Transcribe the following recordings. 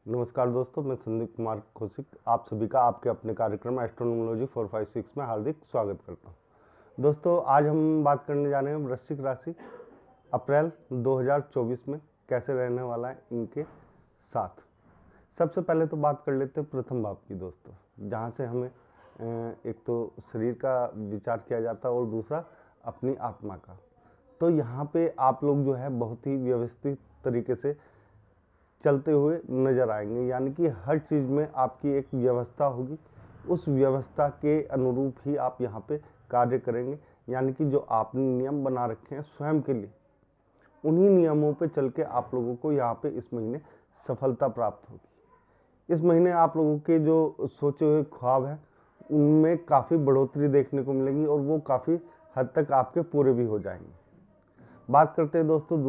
नमस्कार दोस्तों, मैं संदीप कुमार कौशिक आप सभी का आपके अपने कार्यक्रम एस्ट्रोनोमोलॉजी 456 में हार्दिक स्वागत करता हूं। दोस्तों, आज हम बात करने जा रहे हैं वृश्चिक राशि अप्रैल 2024 में कैसे रहने वाला है इनके साथ। सबसे पहले तो बात कर लेते हैं प्रथम भाव की दोस्तों, जहां से हमें एक तो शरीर का विचार किया जाता है और दूसरा अपनी आत्मा का। तो यहाँ पे आप लोग जो है बहुत ही व्यवस्थित तरीके से चलते हुए नजर आएंगे, यानी कि हर चीज़ में आपकी एक व्यवस्था होगी। उस व्यवस्था के अनुरूप ही आप यहाँ पे कार्य करेंगे, यानी कि जो आपने नियम बना रखे हैं स्वयं के लिए, उन्हीं नियमों पे चल के आप लोगों को यहाँ पे इस महीने सफलता प्राप्त होगी। इस महीने आप लोगों के जो सोचे हुए ख्वाब हैं उनमें काफ़ी बढ़ोतरी देखने को मिलेगी और वो काफ़ी हद तक आपके पूरे भी हो जाएंगे। बात करते हैं दोस्तों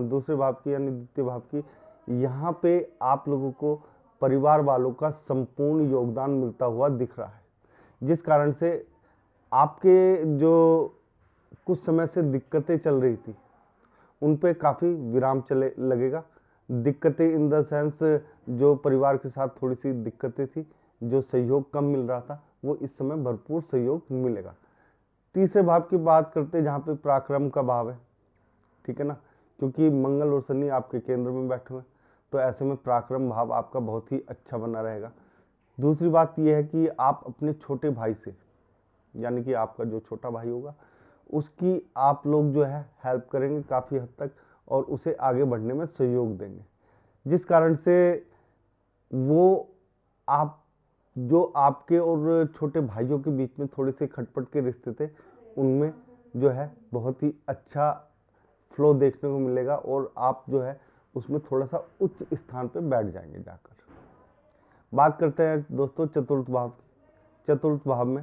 दूसरे भाव की यानी द्वितीय भाव की। यहाँ पे आप लोगों को परिवार वालों का संपूर्ण योगदान मिलता हुआ दिख रहा है, जिस कारण से आपके जो कुछ समय से दिक्कतें चल रही थी उन पे काफ़ी विराम चले लगेगा। दिक्कतें इन द सेंस जो परिवार के साथ थोड़ी सी दिक्कतें थी, जो सहयोग कम मिल रहा था, वो इस समय भरपूर सहयोग मिलेगा। तीसरे भाव की बात करते हैं, जहाँ पे पराक्रम का भाव है, ठीक है ना, क्योंकि मंगल और शनि आपके केंद्र में बैठे हुए हैं, तो ऐसे में पराक्रम भाव आपका बहुत ही अच्छा बना रहेगा। दूसरी बात यह है कि आप अपने छोटे भाई से, यानी कि आपका जो छोटा भाई होगा, उसकी आप लोग जो है हेल्प करेंगे काफ़ी हद तक और उसे आगे बढ़ने में सहयोग देंगे, जिस कारण से वो आप जो आपके और छोटे भाइयों के बीच में थोड़े से खटपट के रिश्ते थे उनमें जो है बहुत ही अच्छा फ्लो देखने को मिलेगा और आप जो है उसमें थोड़ा सा उच्च स्थान पे बैठ जाएंगे जाकर। बात करते हैं दोस्तों चतुर्थ भाव। चतुर्थ भाव में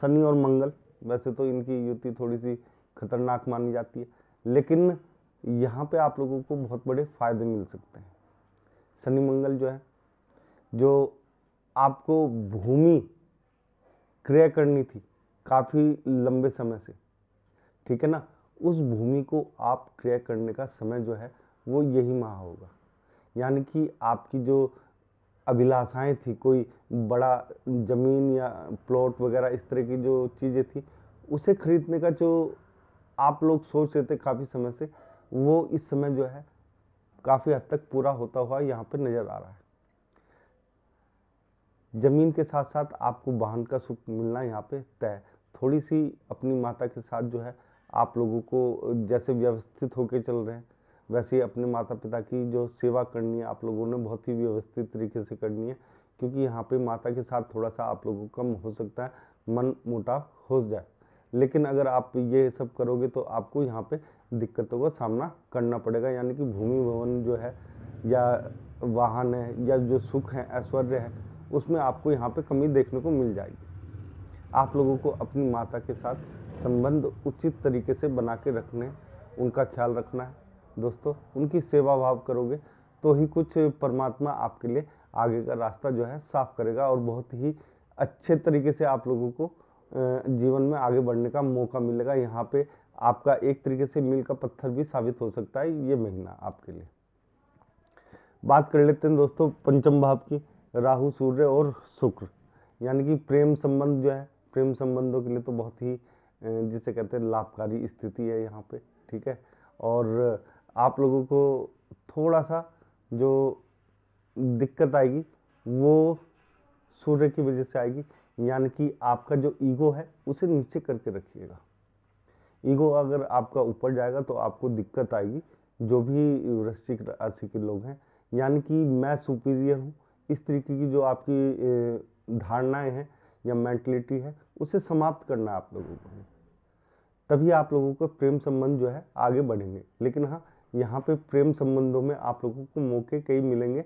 शनि और मंगल, वैसे तो इनकी युति थोड़ी सी खतरनाक मानी जाती है, लेकिन यहाँ पे आप लोगों को बहुत बड़े फायदे मिल सकते हैं। शनि मंगल जो है, जो आपको भूमि क्रय करनी थी काफ़ी लंबे समय से, ठीक है ना, उस भूमि को आप क्रय करने का समय जो है वो यही माह होगा। यानी कि आपकी जो अभिलाषाएं थी, कोई बड़ा ज़मीन या प्लॉट वगैरह इस तरह की जो चीज़ें थी, उसे खरीदने का जो आप लोग सोच रहे थे काफ़ी समय से, वो इस समय जो है काफ़ी हद तक पूरा होता हुआ यहाँ पे नज़र आ रहा है। ज़मीन के साथ साथ आपको वाहन का सुख मिलना यहाँ पे तय। थोड़ी सी अपनी माता के साथ जो है आप लोगों को जैसे व्यवस्थित होकर चल रहे हैं वैसे ही अपने माता पिता की जो सेवा करनी है आप लोगों ने बहुत ही व्यवस्थित तरीके से करनी है, क्योंकि यहाँ पे माता के साथ थोड़ा सा आप लोगों को कम हो सकता है मन मुटाव हो जाए। लेकिन अगर आप ये सब करोगे तो आपको यहाँ पे दिक्कतों का सामना करना पड़ेगा, यानी कि भूमि भवन जो है या वाहन है या जो सुख है ऐश्वर्य है उसमें आपको यहाँ पे कमी देखने को मिल जाएगी। आप लोगों को अपनी माता के साथ संबंध उचित तरीके से बना के रखने, उनका ख्याल रखना है दोस्तों। उनकी सेवा भाव करोगे तो ही कुछ परमात्मा आपके लिए आगे का रास्ता जो है साफ करेगा और बहुत ही अच्छे तरीके से आप लोगों को जीवन में आगे बढ़ने का मौका मिलेगा। यहाँ पे आपका एक तरीके से मील का पत्थर भी साबित हो सकता है ये महीना आपके लिए। बात कर लेते हैं दोस्तों पंचम भाव की, राहु सूर्य और शुक्र, यानी कि प्रेम संबंध जो है, प्रेम संबंधों के लिए तो बहुत ही जिसे कहते हैं लाभकारी स्थिति है यहाँ पे, ठीक है। और आप लोगों को थोड़ा सा जो दिक्कत आएगी वो सूर्य की वजह से आएगी, यानी कि आपका जो ईगो है उसे नीचे करके रखिएगा। ईगो अगर आपका ऊपर जाएगा तो आपको दिक्कत आएगी। जो भी वृश्चिक राशि के लोग हैं, यानी कि मैं सुपीरियर हूँ, इस तरीके की जो आपकी धारणाएं हैं या मेंटलिटी है उसे समाप्त करना है आप लोगों को, तभी आप लोगों को प्रेम संबंध जो है आगे बढ़ेंगे। लेकिन हाँ, यहाँ पे प्रेम संबंधों में आप लोगों को मौके कई मिलेंगे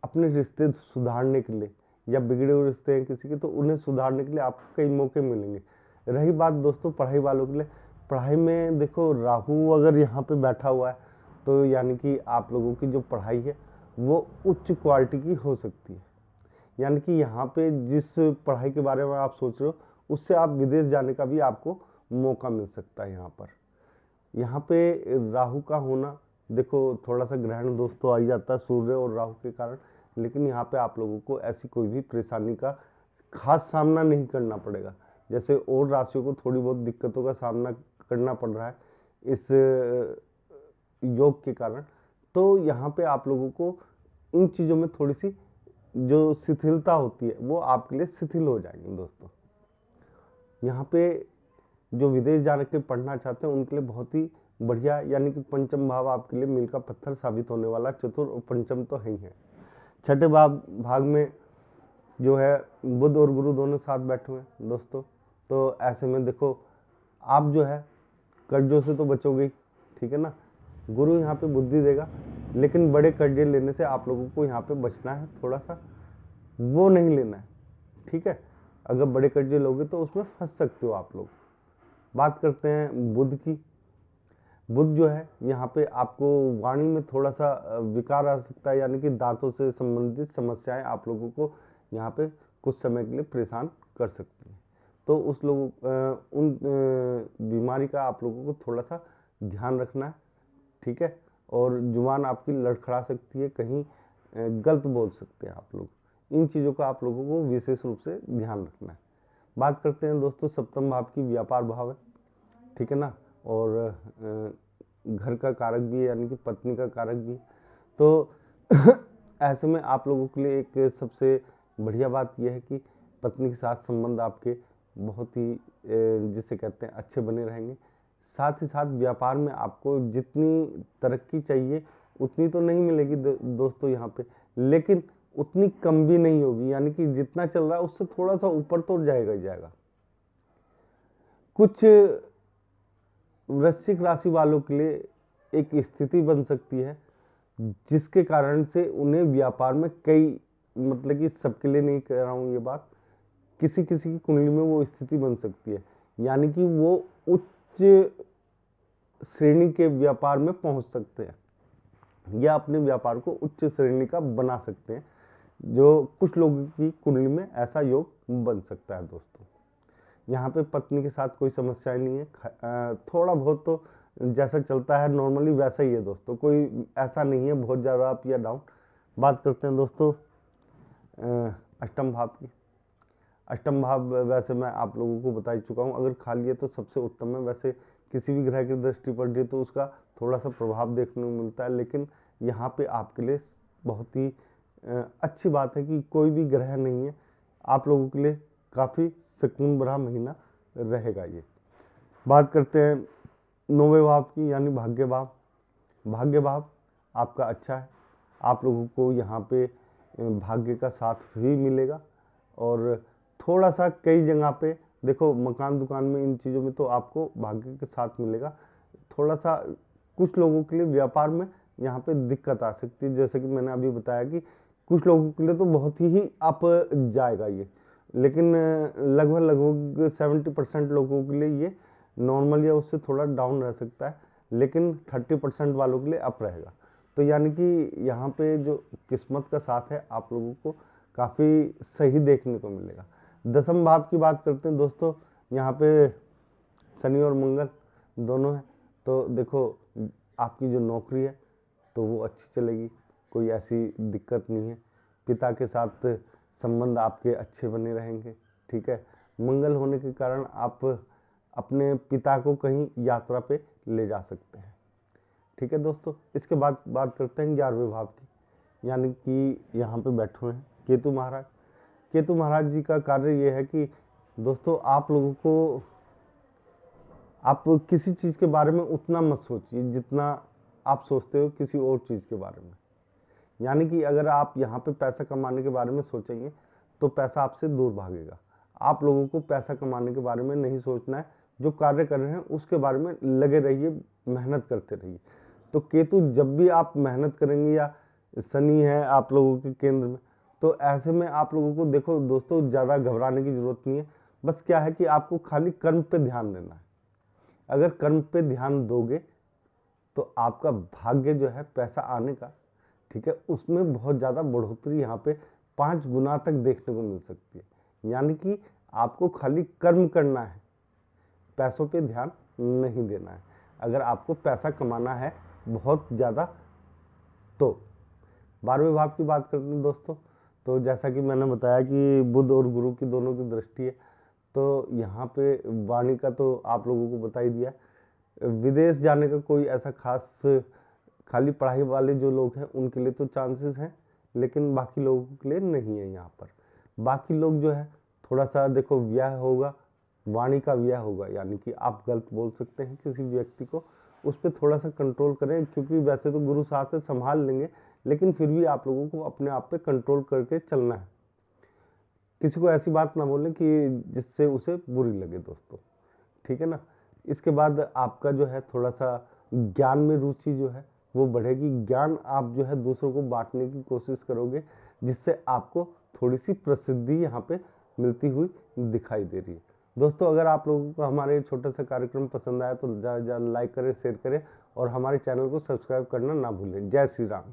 अपने रिश्ते सुधारने के लिए, या बिगड़े हुए रिश्ते हैं किसी के तो उन्हें सुधारने के लिए आपको कई मौके मिलेंगे। रही बात दोस्तों पढ़ाई वालों के लिए, पढ़ाई में देखो राहु अगर यहाँ पे बैठा हुआ है तो यानी कि आप लोगों की जो पढ़ाई है वो उच्च क्वालिटी की हो सकती है। यानी कि यहाँ पे जिस पढ़ाई के बारे में आप सोच रहे हो उससे आप विदेश जाने का भी आपको मौका मिल सकता है। यहाँ पे राहु का होना, देखो थोड़ा सा ग्रहण दोस्तों आ ही जाता है सूर्य और राहु के कारण, लेकिन यहाँ पे आप लोगों को ऐसी कोई भी परेशानी का खास सामना नहीं करना पड़ेगा। जैसे और राशियों को थोड़ी बहुत दिक्कतों का सामना करना पड़ रहा है इस योग के कारण, तो यहाँ पे आप लोगों को इन चीज़ों में थोड़ी सी जो शिथिलता होती है वो आपके लिए शिथिल हो जाएंगे दोस्तों। यहाँ पे जो विदेश जा के पढ़ना चाहते हैं उनके लिए बहुत ही बढ़िया, यानी कि पंचम भाव आपके लिए मील का पत्थर साबित होने वाला। चतुर्थ और पंचम तो है ही है, छठे भाग में जो है बुध और गुरु दोनों साथ बैठे हुए हैं दोस्तों। तो ऐसे में देखो आप जो है कर्जों से तो बचोगे ही, ठीक है ना। गुरु यहाँ पे बुद्धि देगा, लेकिन बड़े कर्जे लेने से आप लोगों को यहाँ पे बचना है, थोड़ा सा वो नहीं लेना है, ठीक है। अगर बड़े कर्जे लोगे तो उसमें फंस सकते हो आप लोग। बात करते हैं बुध की। बुध जो है यहाँ पे आपको वाणी में थोड़ा सा विकार आ सकता है, यानी कि दांतों से संबंधित समस्याएं आप लोगों को यहाँ पे कुछ समय के लिए परेशान कर सकती हैं। तो उन बीमारी का आप लोगों को थोड़ा सा ध्यान रखना है, ठीक है। और जुबान आपकी लड़खड़ा सकती है, कहीं गलत बोल सकते हैं आप लोग। इन चीज़ों का आप लोगों को विशेष रूप से ध्यान रखना है। बात करते हैं दोस्तों सप्तम भाव की, व्यापार भाव है, ठीक है ना। और घर का कारक भी है, यानी कि पत्नी का कारक भी। तो ऐसे में आप लोगों के लिए एक सबसे बढ़िया बात यह है कि पत्नी के साथ संबंध आपके बहुत ही जिसे कहते हैं अच्छे बने रहेंगे। साथ ही साथ व्यापार में आपको जितनी तरक्की चाहिए उतनी तो नहीं मिलेगी दोस्तों यहाँ पे, लेकिन उतनी कम भी नहीं होगी, यानी कि जितना चल रहा है उससे थोड़ा सा ऊपर तो जाएगा ही जाएगा। कुछ वृश्चिक राशि वालों के लिए एक स्थिति बन सकती है जिसके कारण से उन्हें व्यापार में कई, मतलब कि सबके लिए नहीं कह रहा हूँ ये बात, किसी किसी की कुंडली में वो स्थिति बन सकती है, यानी कि वो उच्च श्रेणी के व्यापार में पहुंच सकते हैं या अपने व्यापार को उच्च श्रेणी का बना सकते हैं। जो कुछ लोगों की कुंडली में ऐसा योग बन सकता है दोस्तों। यहाँ पे पत्नी के साथ कोई समस्या नहीं है, थोड़ा बहुत तो जैसा चलता है नॉर्मली वैसा ही है दोस्तों, कोई ऐसा नहीं है बहुत ज़्यादा अप या डाउन। बात करते हैं दोस्तों अष्टम भाव की। अष्टम भाव वैसे मैं आप लोगों को बता ही चुका हूँ, अगर खा लिए तो सबसे उत्तम है। वैसे किसी भी ग्रह की दृष्टि पड़ रही तो उसका थोड़ा सा प्रभाव देखने को मिलता है, लेकिन यहाँ पे आपके लिए बहुत ही अच्छी बात है कि कोई भी ग्रह नहीं है, आप लोगों के लिए काफ़ी सुकून भरा महीना रहेगा ये। बात करते हैं नौवें भाव की, यानी भाग्य भाव। भाग्य भाव आपका अच्छा है, आप लोगों को यहाँ पे भाग्य का साथ भी मिलेगा। और थोड़ा सा कई जगह पे देखो मकान दुकान में इन चीज़ों में तो आपको भाग्य के साथ मिलेगा। थोड़ा सा कुछ लोगों के लिए व्यापार में यहाँ पे दिक्कत आ सकती है, जैसे कि मैंने अभी बताया कि कुछ लोगों के लिए तो बहुत ही अप जाएगा ये, लेकिन लगभग 70% लोगों के लिए ये नॉर्मल या उससे थोड़ा डाउन रह सकता है, लेकिन 30% वालों के लिए अप रहेगा। तो यानी कि यहाँ पे जो किस्मत का साथ है आप लोगों को काफ़ी सही देखने को मिलेगा। दसम भाव की बात करते हैं दोस्तों, यहाँ पे शनि और मंगल दोनों हैं। तो देखो आपकी जो नौकरी है तो वो अच्छी चलेगी, कोई ऐसी दिक्कत नहीं है। पिता के साथ संबंध आपके अच्छे बने रहेंगे, ठीक है। मंगल होने के कारण आप अपने पिता को कहीं यात्रा पे ले जा सकते हैं, ठीक है दोस्तों। इसके बाद बात करते हैं 11वें भाव की, यानी कि यहाँ पे बैठे हुए हैं केतु महाराज। केतु महाराज जी का कार्य ये है कि दोस्तों आप लोगों को, आप किसी चीज़ के बारे में उतना मत सोचिए जितना आप सोचते हो किसी और चीज़ के बारे में। यानी कि अगर आप यहाँ पे पैसा कमाने के बारे में सोचेंगे तो पैसा आपसे दूर भागेगा। आप लोगों को पैसा कमाने के बारे में नहीं सोचना है, जो कार्य कर रहे हैं उसके बारे में लगे रहिए, मेहनत करते रहिए। तो केतु जब भी आप मेहनत करेंगे, या शनि है आप लोगों के केंद्र में, तो ऐसे में आप लोगों को देखो दोस्तों ज़्यादा घबराने की ज़रूरत नहीं है। बस क्या है कि आपको खाली कर्म पे ध्यान देना है। अगर कर्म पे ध्यान दोगे तो आपका भाग्य जो है पैसा आने का, ठीक है, उसमें बहुत ज़्यादा बढ़ोतरी यहाँ पे 5 गुना तक देखने को मिल सकती है। यानी कि आपको खाली कर्म करना है, पैसों पे ध्यान नहीं देना है। अगर आपको पैसा कमाना है बहुत ज़्यादा 12वें भाव की बात करते हैं दोस्तों, तो जैसा कि मैंने बताया कि बुध और गुरु की दोनों की दृष्टि है, तो यहाँ पे वाणी का तो आप लोगों को बता ही दिया। विदेश जाने का कोई ऐसा खास, खाली पढ़ाई वाले जो लोग हैं उनके लिए तो चांसेस हैं, लेकिन बाकी लोगों के लिए नहीं है। यहाँ पर बाकी लोग जो है थोड़ा सा देखो, व्यय होगा, वाणी का व्यय होगा, यानी कि आप गलत बोल सकते हैं किसी व्यक्ति को, उस पर थोड़ा सा कंट्रोल करें, क्योंकि वैसे तो गुरु साथ है संभाल लेंगे, लेकिन फिर भी आप लोगों को अपने आप पे कंट्रोल करके चलना है। किसी को ऐसी बात ना बोलें कि जिससे उसे बुरी लगे दोस्तों, ठीक है ना। इसके बाद आपका जो है थोड़ा सा ज्ञान में रुचि जो है वो बढ़ेगी। ज्ञान आप जो है दूसरों को बांटने की कोशिश करोगे, जिससे आपको थोड़ी सी प्रसिद्धि यहाँ पे मिलती हुई दिखाई दे रही है। दोस्तों अगर आप लोगों को हमारे छोटा सा कार्यक्रम पसंद आया तो ज़्यादा से ज़्यादा लाइक करें, शेयर करें और हमारे चैनल को सब्सक्राइब करना ना भूलें। जय श्री राम।